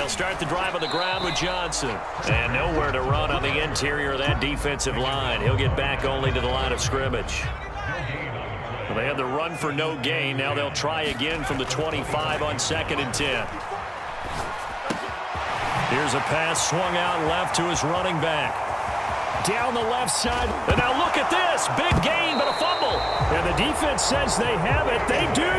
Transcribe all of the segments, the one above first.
They'll start the drive on the ground with Johnson. And nowhere to run on the interior of that defensive line. He'll get back only to the line of scrimmage. Well, they had the run for no gain. Now they'll try again from the 25 on 2nd and 10. Here's a pass swung out left to his running back. Down the left side. And now look at this. Big gain, but a fumble. And the defense says they have it. They do.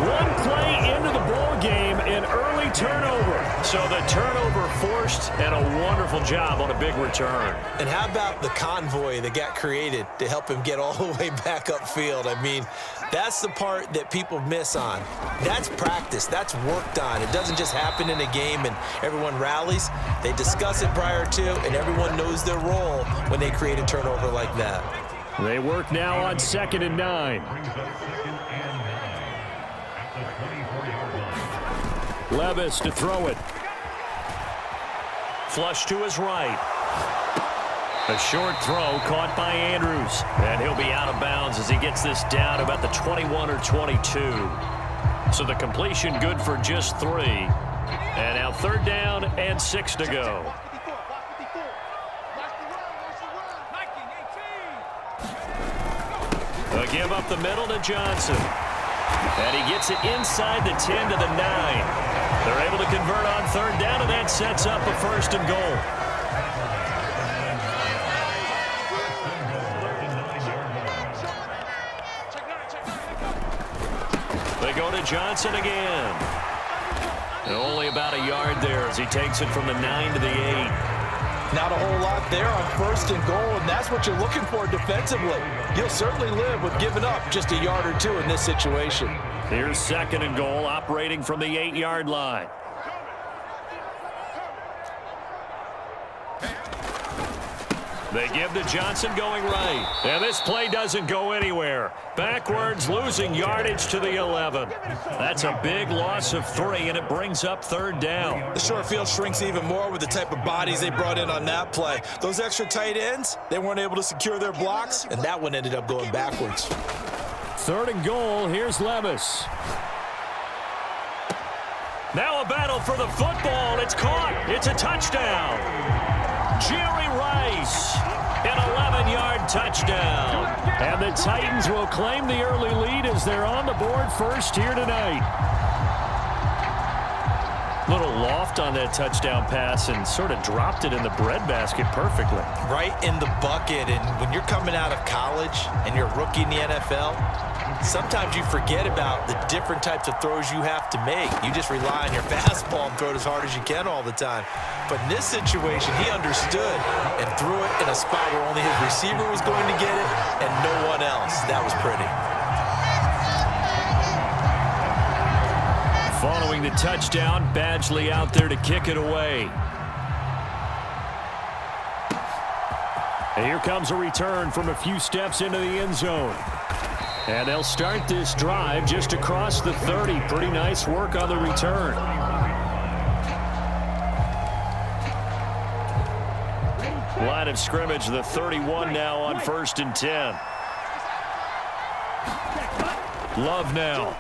One play into the ball game, an early turnover. So the turnover forced, and a wonderful job on a big return. And how about the convoy that got created to help him get all the way back upfield? I mean, that's the part that people miss on. That's practice. That's worked on. It doesn't just happen in a game and everyone rallies. They discuss it prior to, and everyone knows their role when they create a turnover like that. They work now on 2nd and 9. Levis to throw it. Flush to his right. A short throw caught by Andrews. And he'll be out of bounds as he gets this down about the 21 or 22. So the completion good for just 3. And now 3rd down and 6 to go. A give up the middle to Johnson. And he gets it inside the 10 to the 9. They're able to convert on 3rd down, and that sets up a 1st and goal. They go to Johnson again. And only about a yard there as he takes it from the 9 to the 8. Not a whole lot there on 1st and goal, and that's what you're looking for defensively. You'll certainly live with giving up just a yard or 2 in this situation. Here's 2nd and goal, operating from the 8-yard line. They give to Johnson going right. And this play doesn't go anywhere. Backwards, losing yardage to the 11. That's a big loss of 3, and it brings up 3rd down. The short field shrinks even more with the type of bodies they brought in on that play. Those extra tight ends, they weren't able to secure their blocks, and that one ended up going backwards. 3rd and goal, here's Levis. Now a battle for the football. It's caught. It's a touchdown. Jerry Rice, an 11-yard touchdown. And the Titans will claim the early lead as they're on the board first here tonight. Little loft on that touchdown pass and sort of dropped it in the breadbasket perfectly. Right in the bucket, and when you're coming out of college and you're a rookie in the NFL, sometimes you forget about the different types of throws you have to make. You just rely on your fastball and throw it as hard as you can all the time. But in this situation, he understood and threw it in a spot where only his receiver was going to get it and no one else. That was pretty. Following the touchdown, Badgley out there to kick it away. And here comes a return from a few steps into the end zone. And they'll start this drive just across the 30. Pretty nice work on the return. Line of scrimmage, the 31 now on 1st and 10. Love now.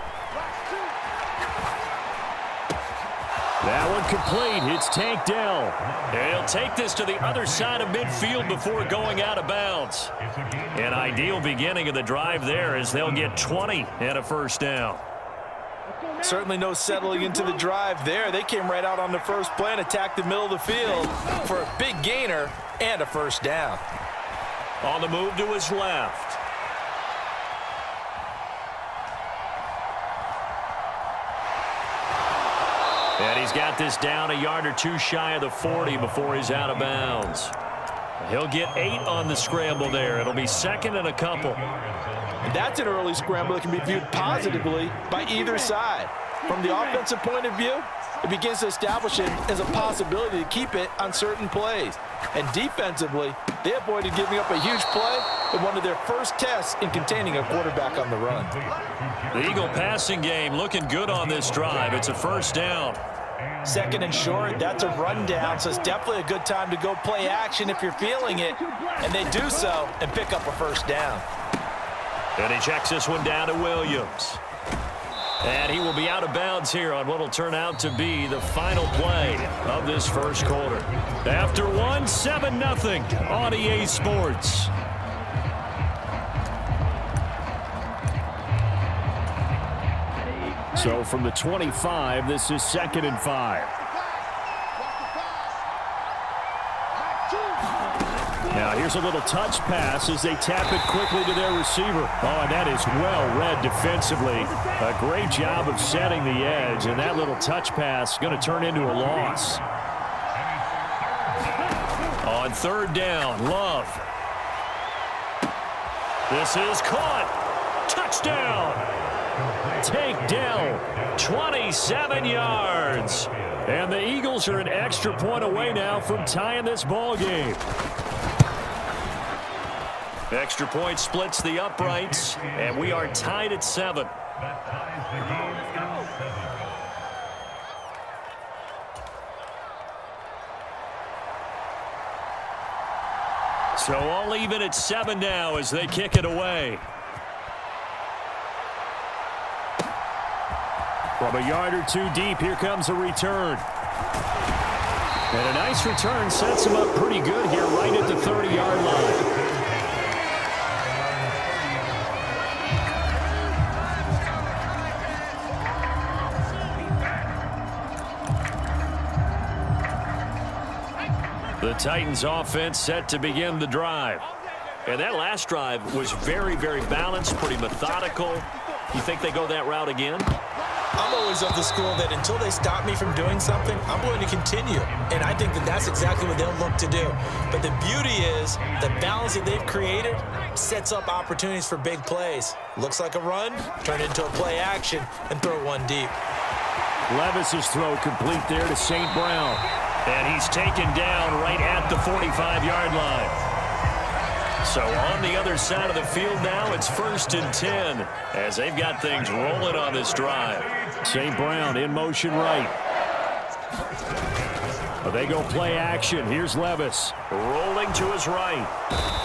That one complete. It's Tank Dell. And he'll take this to the other side of midfield before going out of bounds. An ideal beginning of the drive there as they'll get 20 and a 1st down. Certainly no settling into the drive there. They came right out on the first play and attacked the middle of the field for a big gainer and a 1st down. On the move to his left. And he's got this down a yard or 2 shy of the 40 before he's out of bounds. He'll get 8 on the scramble there. It'll be 2nd and a couple. And that's an early scramble that can be viewed positively by either side. From the offensive point of view, it begins to establish it as a possibility to keep it on certain plays. And defensively, they avoided giving up a huge play in one of their first tests in containing a quarterback on the run. The Eagle passing game looking good on this drive. It's a 1st down. 2nd and short, that's a rundown, so it's definitely a good time to go play action if you're feeling it. And they do so and pick up a 1st down. And he checks this one down to Williams. And he will be out of bounds here on what will turn out to be the final play of this first quarter. After one, 7-0 on EA Sports. So from the 25, this is 2nd and 5. Now here's a little touch pass as they tap it quickly to their receiver. Oh, and that is well read defensively. A great job of setting the edge, and that little touch pass going to turn into a loss. On 3rd down, Love. This is caught. Touchdown. Takedown. 27 yards. And the Eagles are an extra point away now from tying this ball game. Extra point splits the uprights, and we are tied at 7. So all even at 7 now as they kick it away. From a yard or two deep, here comes a return. And a nice return sets him up pretty good here right at the 30-yard line. The Titans offense set to begin the drive. And that last drive was very, very balanced, pretty methodical. You think they go that route again? I'm always of the school that until they stop me from doing something, I'm going to continue. And I think that that's exactly what they'll look to do. But the beauty is the balance that they've created sets up opportunities for big plays. Looks like a run, turn into a play action, and throw one deep. Levis's throw complete there to St. Brown. And he's taken down right at the 45-yard line. So on the other side of the field now, it's 1st and 10 as they've got things rolling on this drive. St. Brown in motion right. But they go play action. Here's Levis rolling to his right.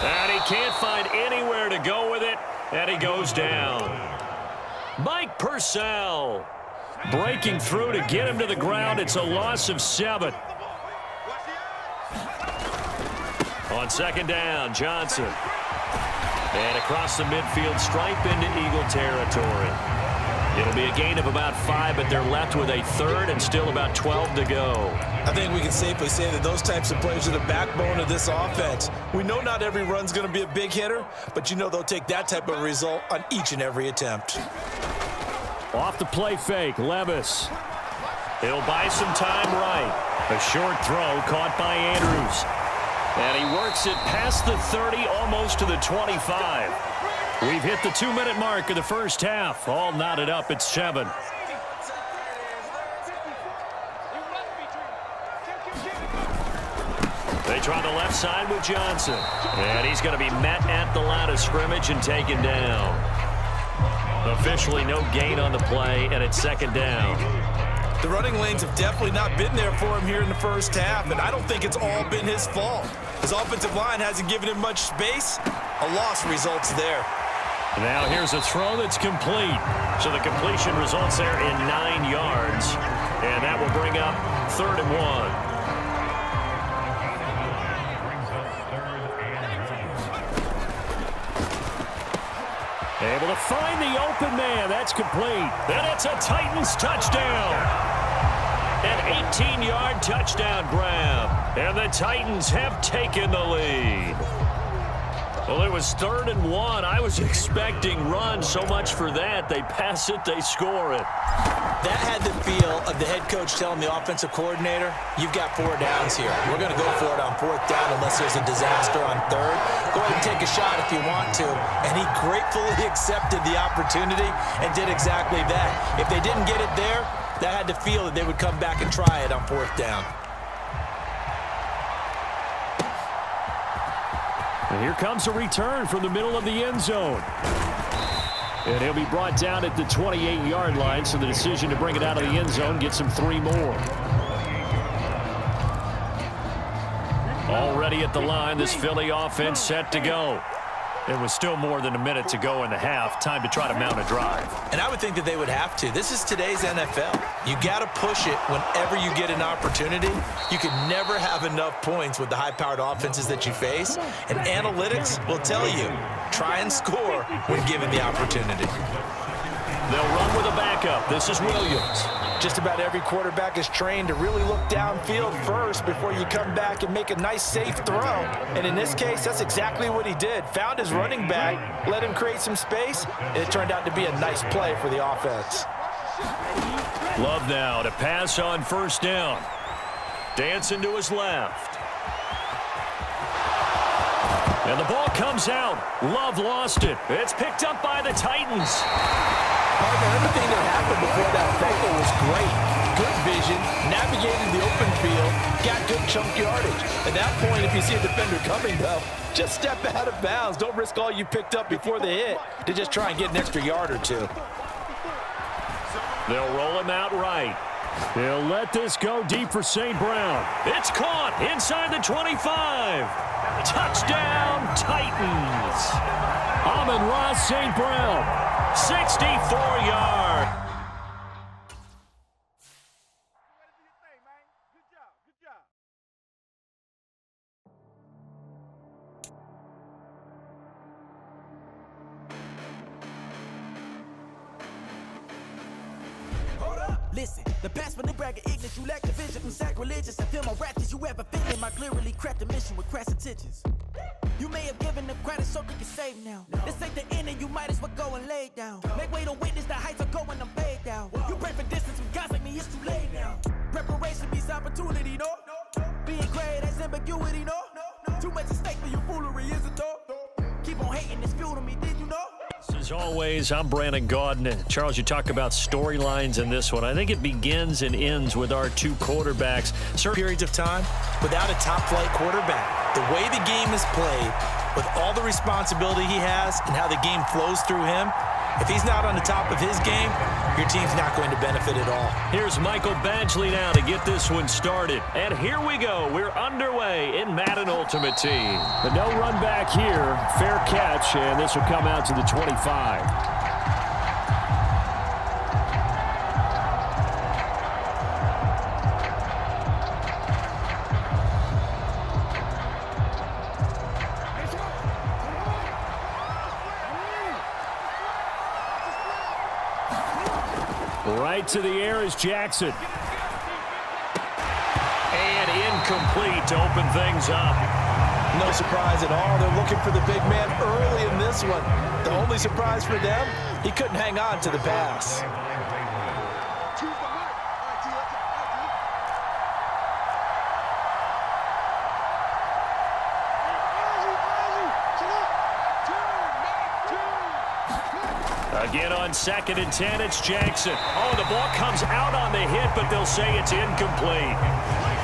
And he can't find anywhere to go with it. And he goes down. Mike Purcell breaking through to get him to the ground. It's a loss of 7. On 2nd down, Johnson. And across the midfield stripe into Eagle territory. It'll be a gain of about 5, but they're left with a 3rd and still about 12 to go. I think we can safely say that those types of plays are the backbone of this offense. We know not every run's going to be a big hitter, but you know they'll take that type of result on each and every attempt. Off the play fake, Levis. He'll buy some time right. A short throw caught by Andrews. And he works it past the 30, almost to the 25. We've hit the 2-minute mark of the first half. All knotted up at 7. They try the left side with Johnson. And he's going to be met at the line of scrimmage and taken down. Officially no gain on the play, and it's 2nd down. The running lanes have definitely not been there for him here in the first half, and I don't think it's all been his fault. His offensive line hasn't given him much space. A loss results there. Now here's a throw that's complete. So the completion results there in 9 yards, and that will bring up 3rd and 1. Able to find the open man. That's complete. And it's a Titans touchdown. An 18-yard touchdown grab. And the Titans have taken the lead. Well, it was 3rd and 1. I was expecting run. So much for that. They pass it, they score it. That had the feel of the head coach telling the offensive coordinator, you've got 4 downs here. We're going to go for it on 4th down unless there's a disaster on 3rd. Go ahead and take a shot if you want to. And he gratefully accepted the opportunity and did exactly that. If they didn't get it there, that had the feel that they would come back and try it on 4th down. And here comes a return from the middle of the end zone. And he'll be brought down at the 28-yard line, so the decision to bring it out of the end zone gets him 3 more. Already at the line, this Philly offense set to go. It was still more than a minute to go in the half. Time to try to mount a drive. And I would think that they would have to. This is today's NFL. You got to push it whenever you get an opportunity. You can never have enough points with the high-powered offenses that you face. And analytics will tell you, try and score when given the opportunity. They'll run with a backup. This is Williams. Just about every quarterback is trained to really look downfield first before you come back and make a nice, safe throw. And in this case, that's exactly what he did. Found his running back, let him create some space, and it turned out to be a nice play for the offense. Love now to pass on first down. Dancing to his left. And the ball comes out. Love lost it. It's picked up by the Titans. Everything that happened before that fumble was great. Good vision, navigated the open field, got good chunk yardage. At that point, if you see a defender coming, though, just step out of bounds. Don't risk all you picked up before the hit to just try and get an extra yard or two. They'll roll him out right. He'll let this go deep for St. Brown. It's caught inside the 25. Touchdown, Titans. Amon-Ra St. Brown, 64 yards. Listen, the past when they brag of ignorance, you lack the vision from sacrilegious. I feel my wrath, did you ever feel it? My clearly crafted mission with crass intentions. You may have given them credit so they can save now. This ain't the end and you might as well go and lay down. Make way to witness the heights are going, I'm paid down. You pray for distance with guys like me, it's too late now. Preparation beats opportunity, no? Being great has ambiguity, no? Too much at stake for your foolery, is it though? Keep on hating, it's fuel to me, did you know? As always, I'm Brandon Gaudin. Charles, you talk about storylines in this one. I think it begins and ends with our two quarterbacks. Certain periods of time without a top-flight quarterback. The way the game is played, with all the responsibility he has and how the game flows through him, if he's not on the top of his game, your team's not going to benefit at all. Here's Michael Badgley now to get this one started. And here we go. We're underway in Madden Ultimate Team. But no run back here. Fair catch, and this will come out to the 25. Right to the air is Jackson. And incomplete to open things up. No surprise at all. They're looking for the big man early in this one. The only surprise for them, he couldn't hang on to the pass. Again on 2nd and 10, it's Jackson. Oh, the ball comes out on the hit, but they'll say it's incomplete.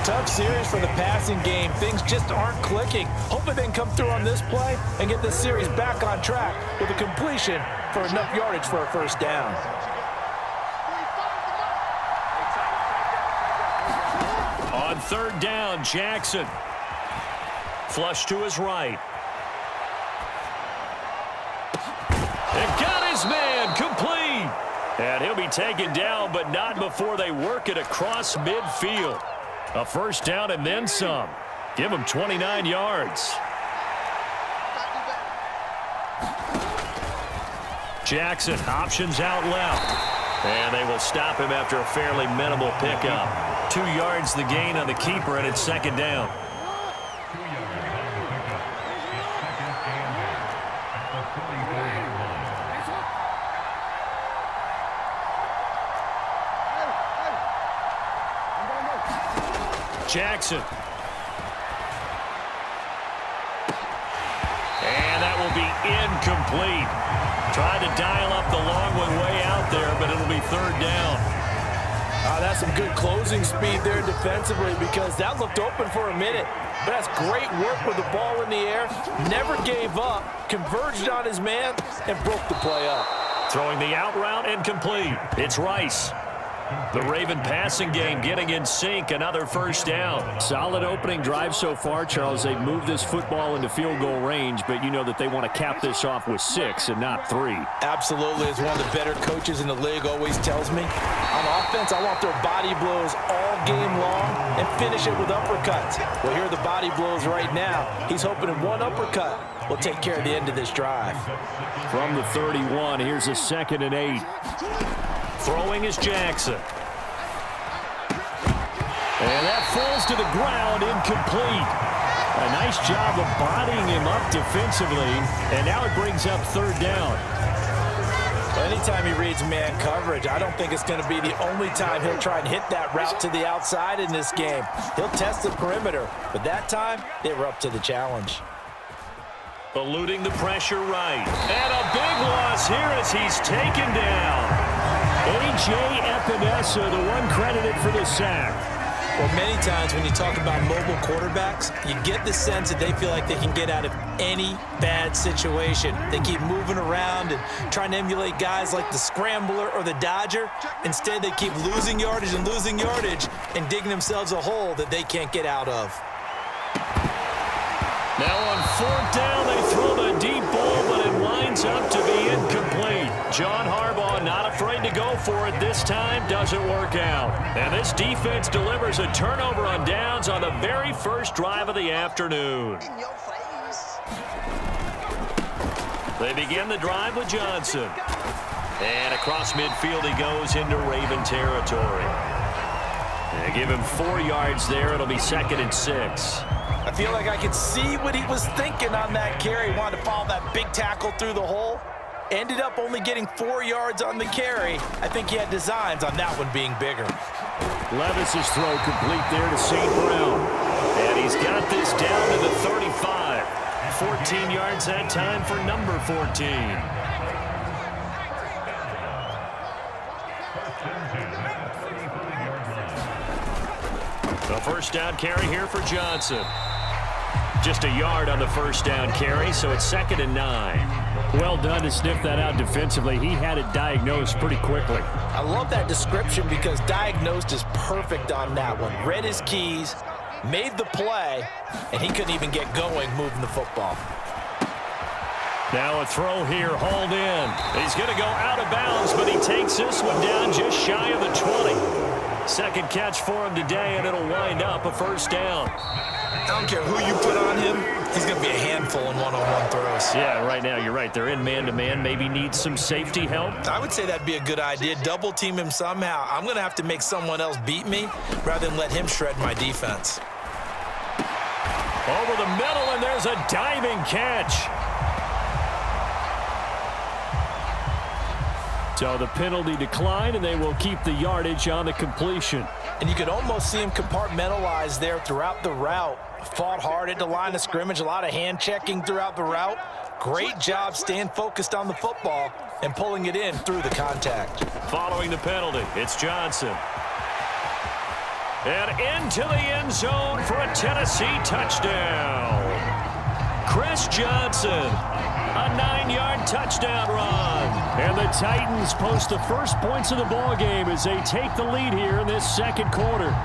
Tough series for the passing game. Things just aren't clicking. Hopefully they can come through on this play and get this series back on track with a completion for enough yardage for a first down. On 3rd down, Jackson. Flush to his right. And got his man complete. And he'll be taken down, but not before they work it across midfield. A first down and then some. Give him 29 yards. Jackson options out left. And they will stop him after a fairly minimal pickup. 2 yards the gain on the keeper, and it's 2nd down. Jackson. And that will be incomplete. Tried to dial up the long one way out there, but it'll be 3rd down. That's some good closing speed there defensively because that looked open for a minute. But that's great work with the ball in the air. Never gave up, converged on his man, and broke the play up. Throwing the out route and complete. It's Rice. The Raven passing game getting in sync, another first down. Solid opening drive so far, Charles. They've moved this football into field goal range, but you know that they want to cap this off with 6 and not 3. Absolutely. As one of the better coaches in the league always tells me, on offense, I want their body blows all game long and finish it with uppercuts. Well, here are the body blows right now. He's hoping in one uppercut will take care of the end of this drive. From the 31, here's a 2nd and 8. Throwing is Jackson. And that falls to the ground, incomplete. A nice job of bodying him up defensively, and now it brings up 3rd down. Anytime he reads man coverage, I don't think it's going to be the only time he'll try and hit that route to the outside in this game. He'll test the perimeter, but that time, they were up to the challenge. Eluding the pressure right. And a big loss here as he's taken down. A.J. Epinesa, the one credited for the sack. Well, many times when you talk about mobile quarterbacks, you get the sense that they feel like they can get out of any bad situation. They keep moving around and trying to emulate guys like the Scrambler or the Dodger. Instead, they keep losing yardage and digging themselves a hole that they can't get out of. Now on 4th down, they throw the deep ball, but it winds up to be incomplete. John Harbaugh not afraid to go for it this time. Doesn't work out. And this defense delivers a turnover on downs on the very first drive of the afternoon. They begin the drive with Johnson. And across midfield he goes into Raven territory. They give him 4 yards there. It'll be 2nd and 6. I feel like I could see what he was thinking on that carry. He wanted to follow that big tackle through the hole. Ended up only getting 4 yards on the carry. I think he had designs on that one being bigger. Levis's throw complete there to St. Brown. And he's got this down to the 35. 14 yards that time for number 14. The first down carry here for Johnson. Just a yard on the first down carry, so it's 2nd and 9. Well done to sniff that out defensively. He had it diagnosed pretty quickly. I love that description because diagnosed is perfect on that one. Read his keys, made the play, and he couldn't even get going moving the football. Now a throw here, hauled in. He's going to go out of bounds, but he takes this one down just shy of the 20. Second catch for him today, and it'll wind up a first down. I don't care who you put on him, he's going to be a handful in one-on-one throws. Yeah, right now you're right. They're in man-to-man. Maybe needs some safety help. I would say that'd be a good idea. Double team him somehow. I'm going to have to make someone else beat me rather than let him shred my defense. Over the middle, and there's a diving catch. So the penalty declined, and they will keep the yardage on the completion. And you could almost see him compartmentalize there throughout the route. Fought hard at the line of scrimmage, a lot of hand checking throughout the route. Great job staying focused on the football and pulling it in through the contact. Following the penalty, it's Johnson. And into the end zone for a Tennessee touchdown. Chris Johnson, a 9-yard touchdown run. And the Titans post the first points of the ball game as they take the lead here in this second quarter.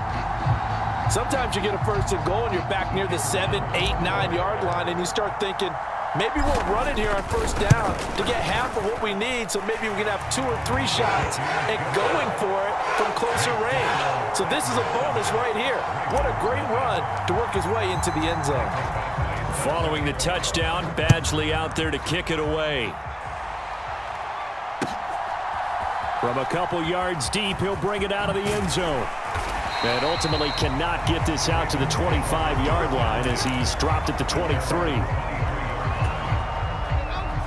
Sometimes you get a first and goal and you're back near the 7, 8, 9-yard line and you start thinking, maybe we'll run it here on first down to get half of what we need, so maybe we can have 2 or 3 shots and going for it from closer range. So this is a bonus right here. What a great run to work his way into the end zone. Following the touchdown, Badgley out there to kick it away. From a couple yards deep, he'll bring it out of the end zone. And ultimately cannot get this out to the 25-yard line as he's dropped at the 23.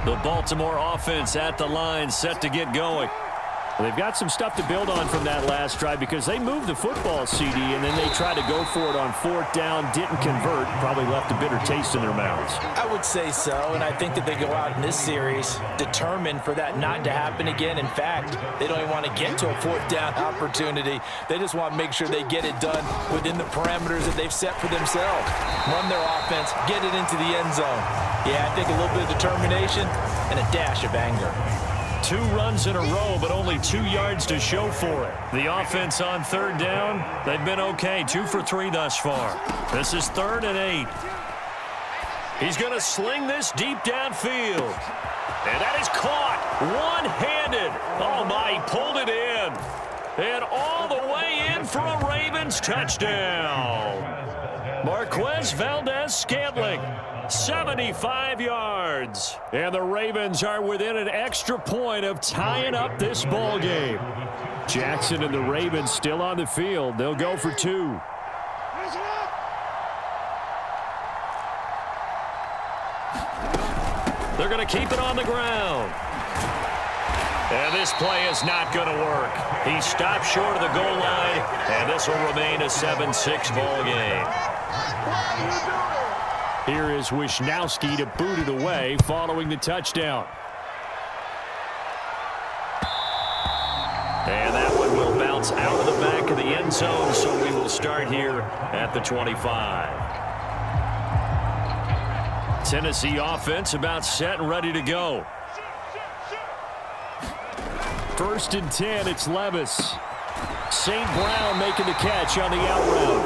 The Baltimore offense at the line, set to get going. Well, they've got some stuff to build on from that last drive because they moved the football, CD, and then they tried to go for it on 4th down, didn't convert, probably left a bitter taste in their mouths. I would say so, and I think that they go out in this series determined for that not to happen again. In fact, they don't even want to get to a 4th down opportunity. They just want to make sure they get it done within the parameters that they've set for themselves. Run their offense, get it into the end zone. Yeah, I think a little bit of determination and a dash of anger. 2 runs in a row, but only 2 yards to show for it. The offense on 3rd down, they've been okay. 2 for 3 thus far. This is 3rd and 8. He's going to sling this deep downfield. And that is caught one-handed. Oh, my, he pulled it in. And all the way in for a Ravens touchdown. Marquez Valdez-Scantling, 75 yards. And the Ravens are within an extra point of tying up this ball game. Jackson and the Ravens still on the field. They'll go for 2. They're going to keep it on the ground. And this play is not going to work. He stopped short of the goal line, and this will remain a 7-6 ball game. Here is Wisnowski to boot it away following the touchdown. And that one will bounce out of the back of the end zone, so we will start here at the 25. Tennessee offense about set and ready to go. 1st and 10, it's Levis. St. Brown making the catch on the out route.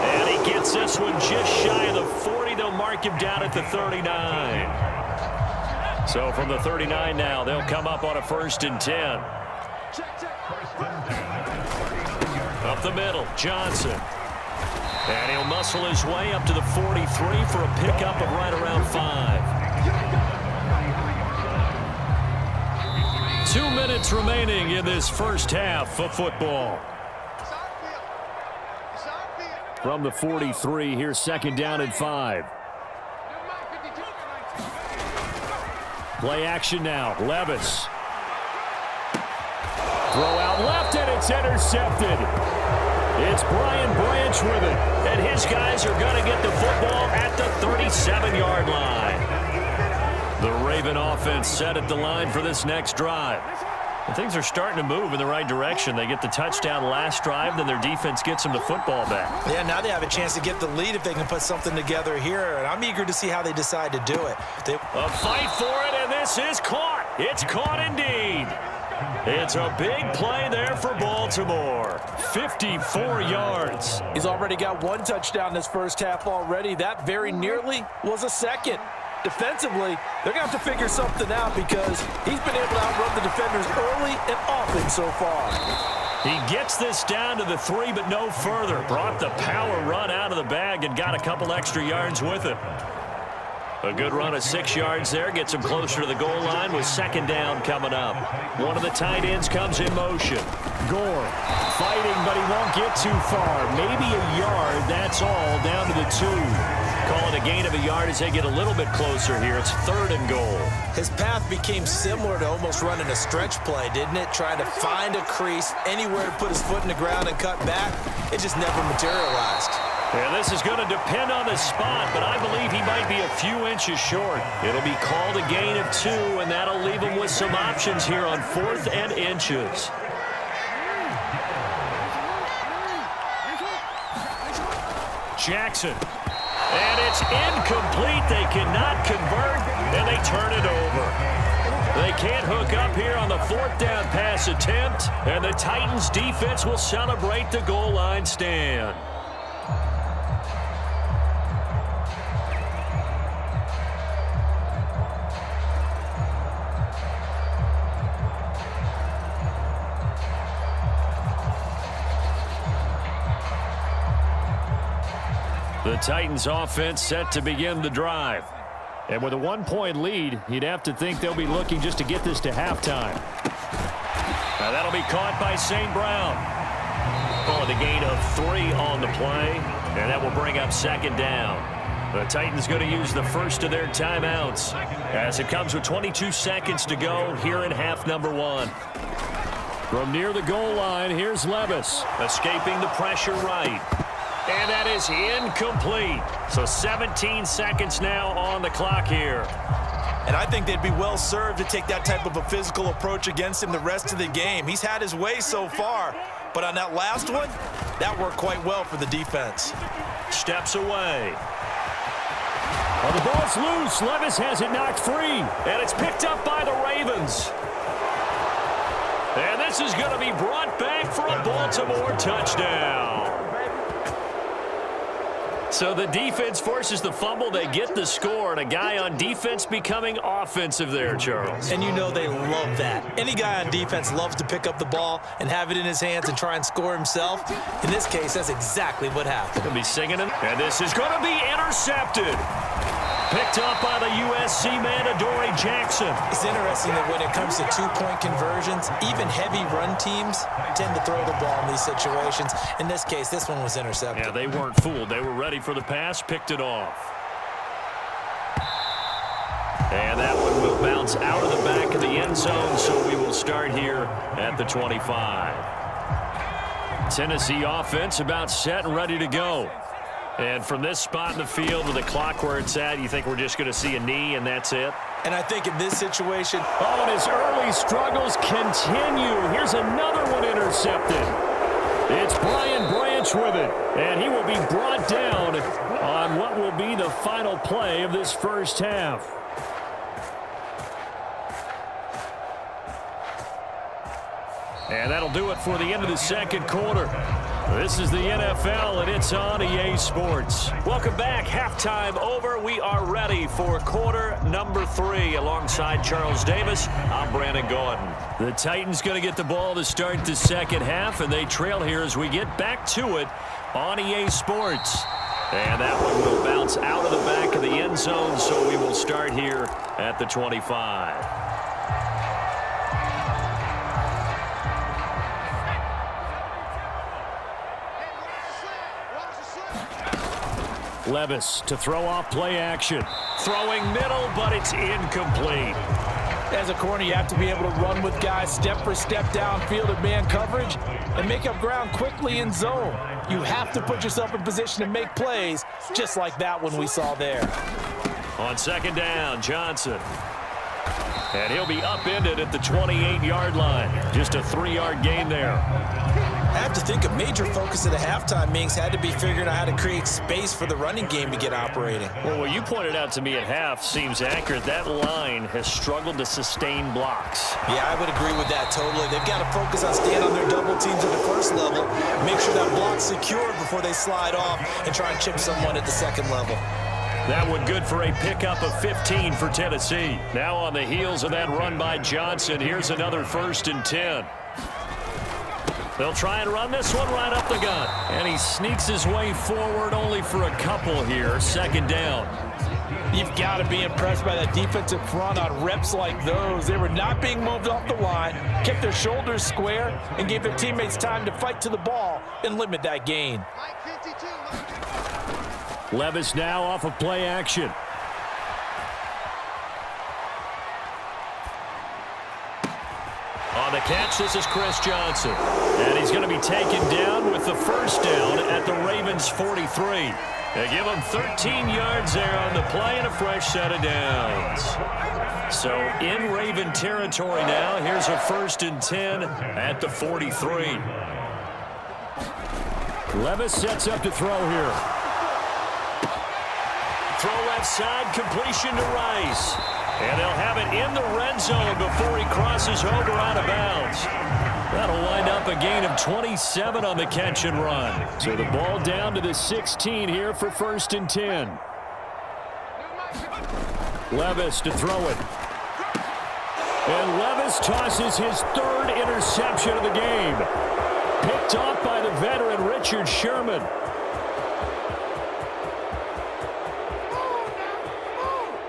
And he gets this one just shy of the 40. They'll mark him down at the 39. So from the 39 now, they'll come up on a 1st and 10. Up the middle, Johnson. And he'll muscle his way up to the 43 for a pickup of right around 5. 2 minutes remaining in this first half of football. From the 43, here's 2nd down and 5. Play action now. Levis. Throw out left, and it's intercepted. It's Brian Branch with it. And his guys are going to get the football at the 37-yard line. The Raven offense set at the line for this next drive. And things are starting to move in the right direction. They get the touchdown last drive, then their defense gets them the football back. Yeah, now they have a chance to get the lead if they can put something together here, and I'm eager to see how they decide to do it. A fight for it, and this is caught. It's caught indeed. It's a big play there for Baltimore. 54 yards. He's already got 1 touchdown this first half already. That very nearly was a second. Defensively, they're going to have to figure something out because he's been able to outrun the defenders early and often so far. He gets this down to the 3, but no further. Brought the power run out of the bag and got a couple extra yards with it. A good run of 6 yards there. Gets him closer to the goal line with 2nd down coming up. One of the tight ends comes in motion. Gore fighting, but he won't get too far. Maybe a yard, that's all, down to the 2. Call it a gain of a yard as they get a little bit closer here. It's 3rd and goal. His path became similar to almost running a stretch play, didn't it? Trying to find a crease, anywhere to put his foot in the ground and cut back. It just never materialized. Yeah, this is going to depend on the spot, but I believe he might be a few inches short. It'll be called a gain of 2, and that'll leave him with some options here on 4th and inches. Jackson. And it's incomplete. They cannot convert, and they turn it over. They can't hook up here on the 4th down pass attempt, and the Titans defense will celebrate the goal line stand. The Titans offense set to begin the drive. And with a 1-point lead, you'd have to think they'll be looking just to get this to halftime. Now that'll be caught by St. Brown. Calling a gain of 3 on the play, and that will bring up 2nd down. The Titans going to use the first of their timeouts as it comes with 22 seconds to go here in half number 1. From near the goal line, here's Levis, escaping the pressure right. And that is incomplete. So 17 seconds now on the clock here. And I think they'd be well served to take that type of a physical approach against him the rest of the game. He's had his way so far, but on that last one, that worked quite well for the defense. Steps away. Well, the ball's loose. Levis has it knocked free, and it's picked up by the Ravens. And this is going to be brought back for a Baltimore touchdown. So the defense forces the fumble. They get the score, and a guy on defense becoming offensive there, Charles. And you know they love that. Any guy on defense loves to pick up the ball and have it in his hands and try and score himself. In this case, that's exactly what happened. He'll be singing it, and this is going to be intercepted. Picked up by the USC man, Adoree Jackson. It's interesting that when it comes to two-point conversions, even heavy run teams tend to throw the ball in these situations. In this case, this one was intercepted. Yeah, they weren't fooled. They were ready for the pass, picked it off. And that one will bounce out of the back of the end zone, so we will start here at the 25. Tennessee offense about set and ready to go. And from this spot in the field with the clock where it's at, you think we're just going to see a knee and that's it? And I think in this situation... Oh, and his early struggles continue. Here's another one intercepted. It's Brian Branch with it, and he will be brought down on what will be the final play of this first half. And that'll do it for the end of the second quarter. This is the NFL, and it's on EA Sports. Welcome back. Halftime over. We are ready for quarter number 3. Alongside Charles Davis, I'm Brandon Gordon. The Titans going to get the ball to start the second half, and they trail here as we get back to it on EA Sports. And that one will bounce out of the back of the end zone, so we will start here at the 25. Levis to throw off play action. Throwing middle, but it's incomplete. As a corner, you have to be able to run with guys step for step downfield in man coverage and make up ground quickly in zone. You have to put yourself in position to make plays, just like that one we saw there. On second down, Johnson. And he'll be upended at the 28-yard line. Just a 3-yard gain there. I have to think a major focus of the halftime meetings had to be figuring out how to create space for the running game to get operating. Well, what you pointed out to me at half seems accurate. That line has struggled to sustain blocks. Yeah, I would agree with that totally. They've got to focus on staying on their double teams at the first level, make sure that block's secured before they slide off and try and chip someone at the second level. That one good for a pickup of 15 for Tennessee. Now on the heels of that run by Johnson, here's another 1st and 10. They'll try and run this one right up the gut. And he sneaks his way forward only for a couple here. Second down. You've got to be impressed by that defensive front on reps like those. They were not being moved off the line, kept their shoulders square, and gave their teammates time to fight to the ball and limit that gain. Levis now off of play action. On the catch, this is Chris Johnson. And he's going to be taken down with the first down at the Ravens' 43. They give him 13 yards there on the play and a fresh set of downs. So in Raven territory now, here's a 1st and 10 at the 43. Levis sets up to throw here. Throw left side, completion to Rice. And they'll have it in the red zone before he crosses over out of bounds. That'll wind up a gain of 27 on the catch and run. So the ball down to the 16 here for 1st and 10. Levis to throw it. And Levis tosses his 3rd interception of the game. Picked off by the veteran Richard Sherman.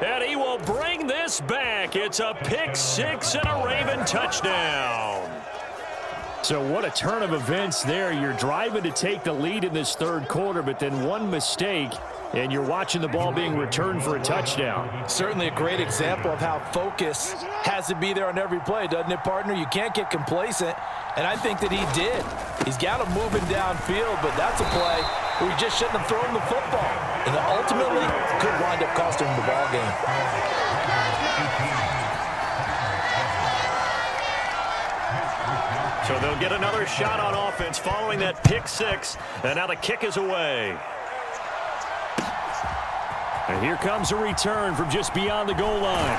And he will bring this back. It's a pick 6 and a Raven touchdown. So what a turn of events there. You're driving to take the lead in this 3rd quarter, but then one mistake, and you're watching the ball being returned for a touchdown. Certainly a great example of how focus has to be there on every play, doesn't it, partner? You can't get complacent, and I think that he did. He's got him moving downfield, but that's a play where he just shouldn't have thrown the football. And ultimately, could wind up costing him the ball game. So they'll get another shot on offense following that pick 6, and now the kick is away. And here comes a return from just beyond the goal line.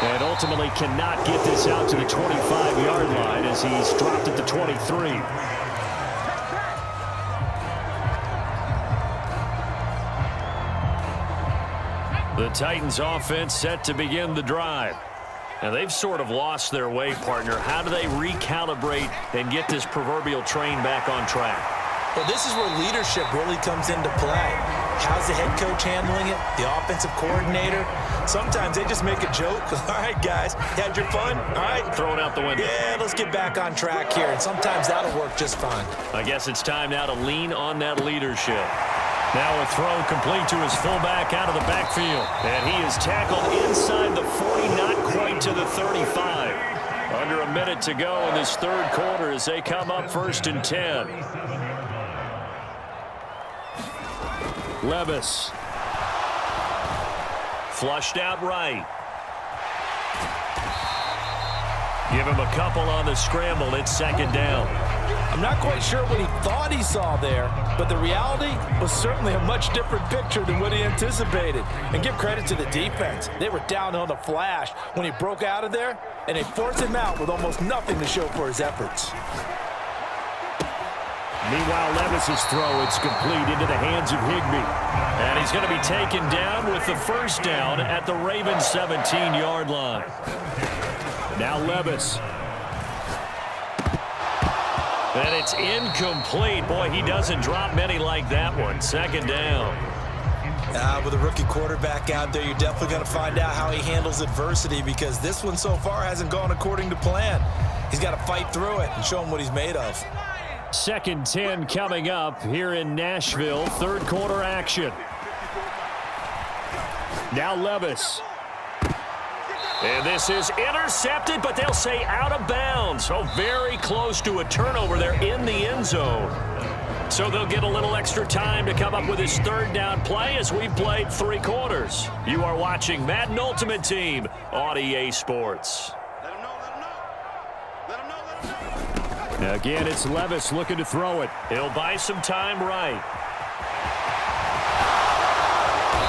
And ultimately cannot get this out to the 25-yard line. as he's dropped it to 23. The Titans offense set to begin the drive. And they've sort of lost their way, partner. How do they recalibrate and get this proverbial train back on track? Well, this is where leadership really comes into play. How's the head coach handling it? The offensive coordinator? Sometimes they just make a joke. All right, guys, you had your fun? All right. Throw it out the window. Yeah, let's get back on track here. And sometimes that'll work just fine. I guess it's time now to lean on that leadership. Now a throw complete to his fullback out of the backfield. And he is tackled inside the 40, not quite to the 35. Under a minute to go in this third quarter as they come up 1st and 10. Levis. Flushed out right. Give him a couple on the scramble. It's 2nd down. I'm not quite sure what he thought he saw there, but the reality was certainly a much different picture than what he anticipated. And give credit to the defense. They were down on the flash when he broke out of there, and they forced him out with almost nothing to show for his efforts. Meanwhile, Levis's throw, it's complete into the hands of Higbee. And he's going to be taken down with the 1st down at the Ravens' 17-yard line. Now Levis. And it's incomplete. Boy, he doesn't drop many like that one. 2nd down. With a rookie quarterback out there, you're definitely going to find out how he handles adversity because this one so far hasn't gone according to plan. He's got to fight through it and show him what he's made of. 2nd 10 coming up here in Nashville. Third quarter action. Now Levis. And this is intercepted, but they'll say out of bounds. So very close to a turnover there in the end zone. So they'll get a little extra time to come up with his 3rd down play as we've played 3 quarters. You are watching Madden Ultimate Team on EA Sports. Again, it's Levis looking to throw it. He'll buy some time right.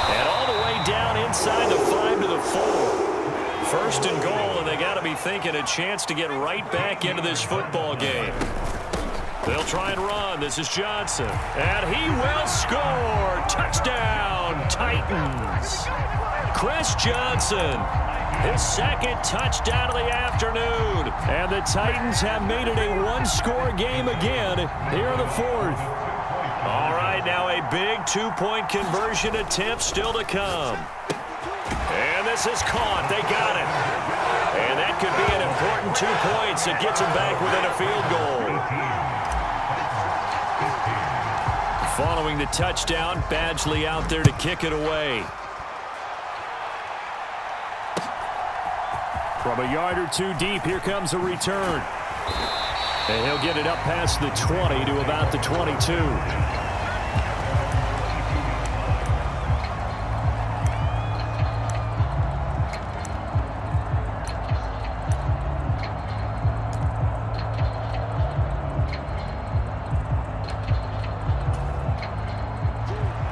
And all the way down inside the 5 to the 4. 1st and goal, and they got to be thinking a chance to get right back into this football game. They'll try and run. This is Johnson. And he will score. Touchdown, Titans. Chris Johnson. His 2nd touchdown of the afternoon. And the Titans have made it a one-score game again here in the 4th. All right, now a big 2-point conversion attempt still to come. And this is caught. They got it. And that could be an important 2 points. It gets them back within a field goal. Following the touchdown, Badgley out there to kick it away. From a yard or 2 deep, here comes a return. And he'll get it up past the 20 to about the 22.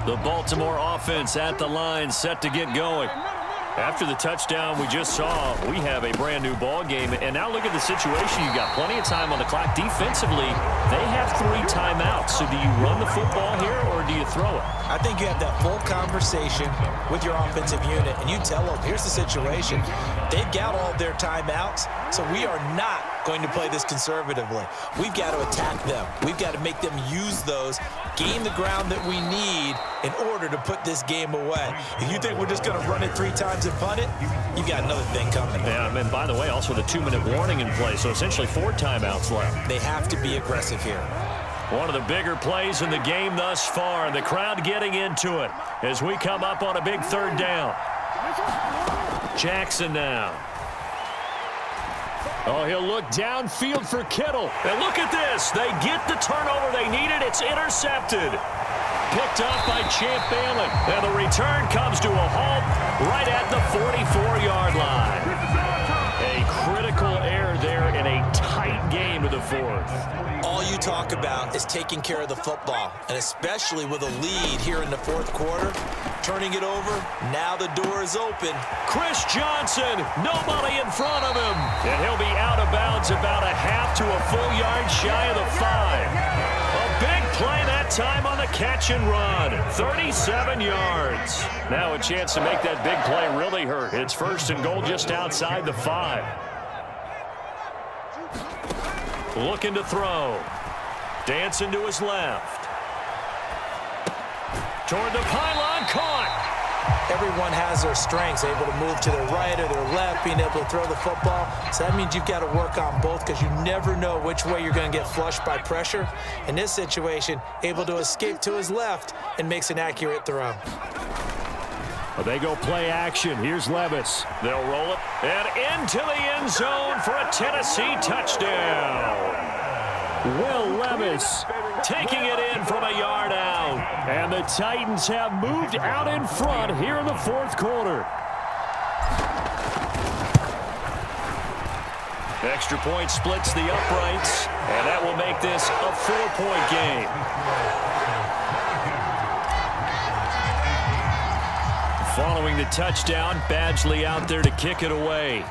The Baltimore offense at the line, set to get going. After the touchdown we just saw, we have a brand new ball game. And now look at the situation. You've got plenty of time on the clock. Defensively, they have 3 timeouts. So do you run the football here or do you throw it? I think you have that full conversation with your offensive unit, and you tell them, here's the situation. They've got all of their timeouts, so we are not going to play this conservatively. We've got to attack them. We've got to make them use those, gain the ground that we need in order to put this game away. If you think we're just going to run it 3 times and punt it, you've got another thing coming. Yeah, and by the way, also the 2-minute warning in play, so essentially 4 timeouts left. They have to be aggressive here. One of the bigger plays in the game thus far, and the crowd getting into it as we come up on a big 3rd down. Jackson now. Oh, he'll look downfield for Kittle. And look at this. They get the turnover they needed. It's intercepted. Picked up by Champ Bailey. And the return comes to a halt right at the 44-yard line. A critical error there in a tight game to the 4th. All you talk about is taking care of the football, and especially with a lead here in the 4th quarter, turning it over. Now the door is open. Chris Johnson, nobody in front of him. And he'll be out of bounds about a half to a full yard shy of the 5. A big play that time on the catch and run. 37 yards. Now a chance to make that big play really hurt. It's 1st and goal just outside the 5. Looking to throw. Dancing to his left. Toward the pylon, caught. Everyone has their strengths, able to move to their right or their left, being able to throw the football. So that means you've got to work on both because you never know which way you're going to get flushed by pressure. In this situation, able to escape to his left and makes an accurate throw. Well, they go play action. Here's Levis. They'll roll it and into the end zone for a Tennessee touchdown. Will Levis taking it in from a yard out. And the Titans have moved out in front here in the 4th quarter. Extra point splits the uprights, and that will make this a 4-point game. Following the touchdown, Badgley out there to kick it away.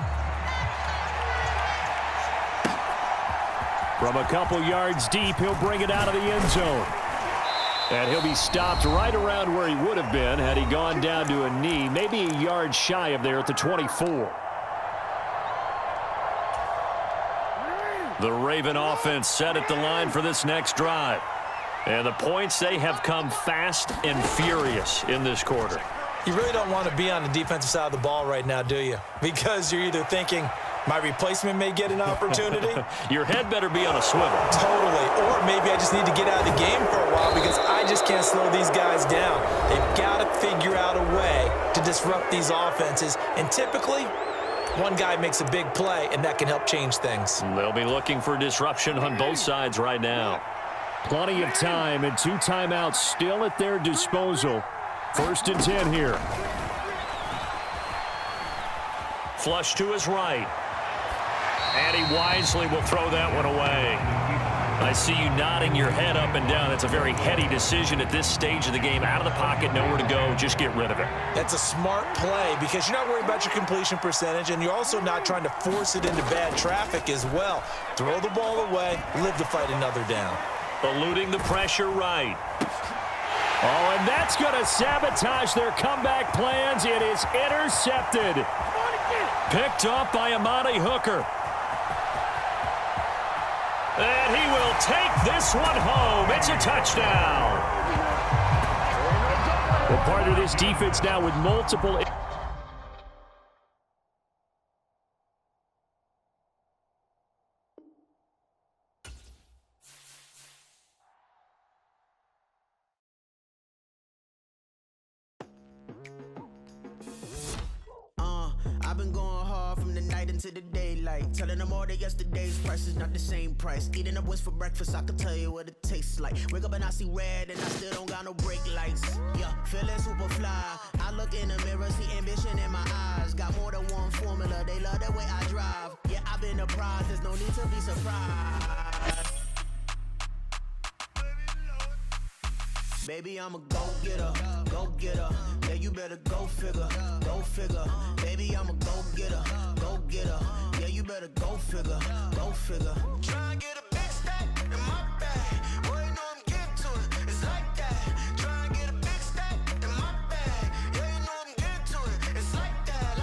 From a couple yards deep, he'll bring it out of the end zone. And he'll be stopped right around where he would have been had he gone down to a knee, maybe a yard shy of there at the 24. The Raven offense set at the line for this next drive. And the points, they have come fast and furious in this quarter. You really don't want to be on the defensive side of the ball right now, do you? Because you're either thinking, my replacement may get an opportunity. Your head better be on a swivel. Totally. Or maybe I just need to get out of the game for a while because I just can't slow these guys down. They've got to figure out a way to disrupt these offenses. And typically, one guy makes a big play, and that can help change things. They'll be looking for disruption on both sides right now. Plenty of time and 2 timeouts still at their disposal. 1st and 10 here. Flush to his right. And he wisely will throw that one away. I see you nodding your head up and down. That's a very heady decision at this stage of the game. Out of the pocket, nowhere to go. Just get rid of it. That's a smart play because you're not worried about your completion percentage, and you're also not trying to force it into bad traffic as well. Throw the ball away, live to fight another down. Eluding the pressure right. Oh, and that's going to sabotage their comeback plans. It is intercepted. Picked off by Amani Hooker. And he will take this one home. It's a touchdown. Well, part of this defense now with multiple... I've been going hard from the night into the daylight, telling them all that yesterday's price is not the same price. Eating up wings for breakfast, I can tell you what it tastes like. Wake up and I see red and I still don't got no brake lights. Yeah, feeling super fly. I look in the mirror, see ambition in my eyes. Got more than one formula, they love the way I drive. Yeah, I've been a prize, there's no need to be surprised. Baby, I'm a go-getter, go-getter. Yeah, you better go figure, go figure. Baby, I'm a go-getter, go-getter. Yeah, you better go figure, go figure. Try and get a big stack in my bag. Boy, you know I'm getting to it, it's like that. Try and get a big stack in my bag. Yeah, you know I'm getting to it, it's like that,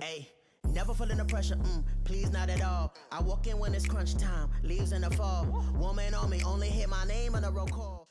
Hey, never feeling the pressure, please not at all. I walk in when it's crunch time, leaves in the fall. Woman on me, only hit my name on the roll call.